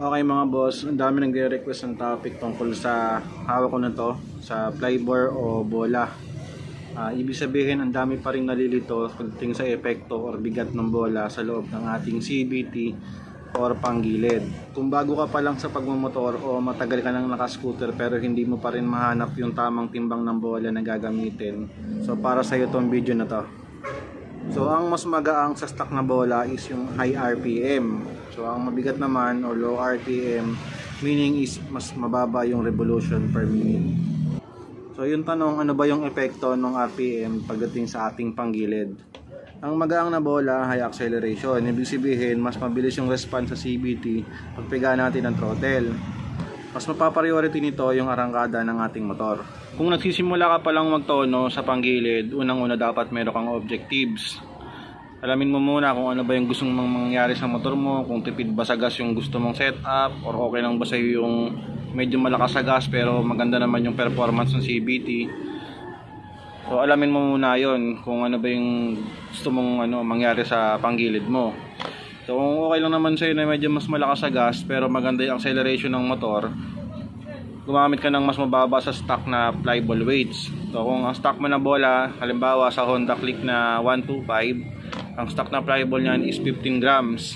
Okay mga boss, ang dami nagre-request ng topic tungkol sa hawak ko na to, sa flybore o bola. Ibig sabihin ang dami pa rin nalilito pagdating sa epekto or bigat ng bola sa loob ng ating CVT or panggilid. Kung bago ka pa lang sa pagmumotor o matagal ka nang nakascooter pero hindi mo pa rin mahanap yung tamang timbang ng bola na gagamitin, so para sa iyo tong video na to. So ang mas magaang sa stock na bola is yung high RPM. So ang mabigat naman o low RPM, meaning is mas mababa yung revolution per minute. So yung tanong, ano ba yung epekto ng RPM pagdating sa ating panggilid? Ang magaang na bola, high acceleration. Ibig sabihin, mas mabilis yung response sa CVT pag piga natin ang throttle. Mas mapapriority nito yung arangkada ng ating motor. Kung nagsisimula ka pa lang magtono sa panggilid, unang-una dapat meron kang objectives. Alamin mo muna kung ano ba yung gusto mong mangyari sa motor mo, kung tipid ba sa gas yung gusto mong setup, or okay lang ba sa iyo yung medyo malakas sa gas pero maganda naman yung performance ng CVT. So alamin mo muna yon kung ano ba yung gusto mong mangyari sa panggilid mo. So kung okay lang naman sa'yo na medyo mas malakas sa gas pero maganda yung acceleration ng motor, gumamit ka ng mas mababa sa stock na flyball weights. So kung ang stock mo na bola, halimbawa sa Honda Click na 125, ang stock na flyball niyan is 15 grams.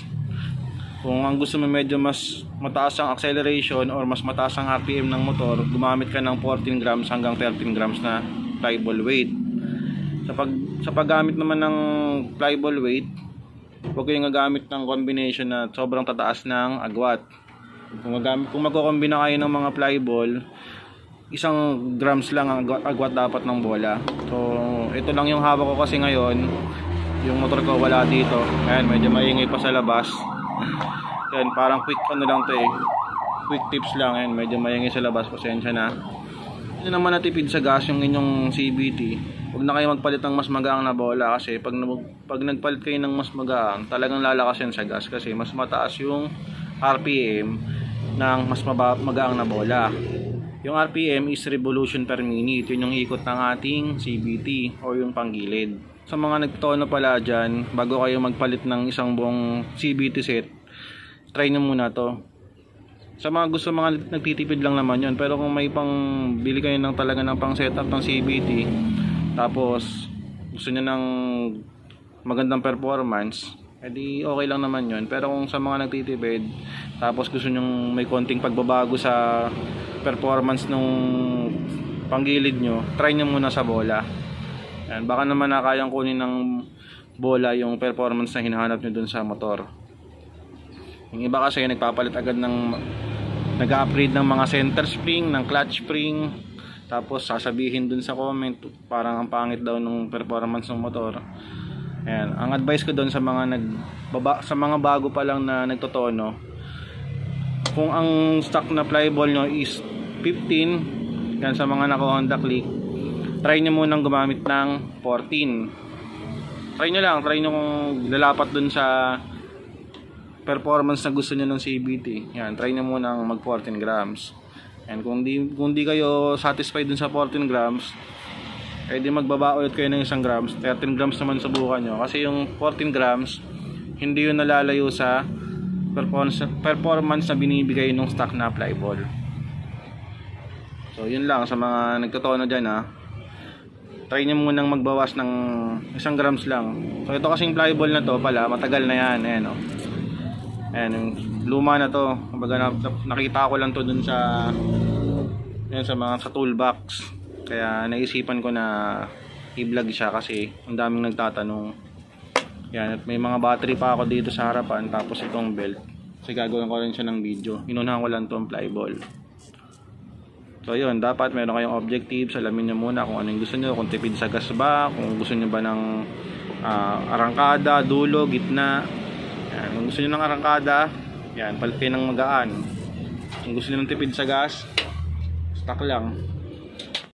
Kung ang gusto mo medyo mas mataas ang acceleration or mas mataas ang RPM ng motor, gumamit ka ng 14 grams hanggang 13 grams na flyball weight. Sa paggamit naman ng flyball weight, huwag kayong gagamit ng combination na sobrang tataas ng agwat. Kung magkokombina kayo ng mga flyball, 1 grams lang ang agwat dapat ng bola. So ito lang yung hawak ko kasi ngayon. Yung motor ko wala dito. Ayan, medyo maingay pa sa labas. Ayan, parang quick lang to eh. Quick tips lang. Ayan, medyo maingay sa labas. Pasensya na. Hindi naman natipid sa gas yung inyong CVT. Huwag na kayo magpalit ng mas magaang na bola kasi pag nagpalit kayo ng mas magaang, talagang lalakas yan sa gas kasi mas mataas yung RPM ng mas magaang na bola. Yung RPM is revolution per minute. Yun yung ikot ng ating CVT o yung panggilid. Sa mga nagtono pala dyan, bago kayo magpalit ng isang buong CVT set, try nyo muna to. Sa mga gusto, mga nagtitipid lang naman yun. Pero kung may pang bili kayo ng talaga ng pang setup ng CVT, tapos gusto nyo ng magandang performance, edi okay lang naman yun. Pero kung sa mga nagtitipid, tapos gusto nyo may konting pagbabago sa performance nung panggilid nyo, try nyo muna sa bola. Yan, baka naman na kayang kunin ng bola yung performance na hinahanap nyo dun sa motor. Yung iba kasi nagpapalit agad nag-upgrade ng mga center spring, ng clutch spring, tapos sasabihin dun sa comment parang ang pangit daw ng performance ng motor. Ayan, ang advice ko dun sa mga bago pa lang na nagtotono, kung ang stock na flyball nyo is 15, yan sa mga naka Honda Click, try nyo munang gumamit ng 14. Try nyo kung lalapat dun sa performance na gusto nyo ng CVT. Yan, try nyo munang mag 14 grams. And kung di kayo satisfied dun sa 14 grams, di magbaba ulit kayo ng 1 grams. 13 grams naman subukan nyo. Kasi yung 14 grams, hindi yun nalalayo sa performance na binibigay ng stock na flyball. So yun lang sa mga nagtotono dyan ha. Try nyo munang magbawas ng 1 grams lang. So ito kasing flyball na to pala, matagal na yan. Ayan, oh. Ayan, yung luma na to. Kumbaga nakita ko lang to dun sa sa toolbox. Kaya naisipan ko na i-vlog siya kasi ang daming nagtatanong. Yan, at may mga battery pa ako dito sa harapan, tapos itong belt. Kasi gagawin ko rin siya ng video. Inunahan ko lang itong flyball. So yun, dapat meron kayong objectives. Alamin nyo muna kung ano yung gusto nyo, kung tipid sa gas ba, kung gusto nyo ba ng arangkada, dulo, gitna. Yan, kung gusto nyo ng arangkada, yan, palit kayo ng magaan. Kung gusto nyo ng tipid sa gas, stock lang.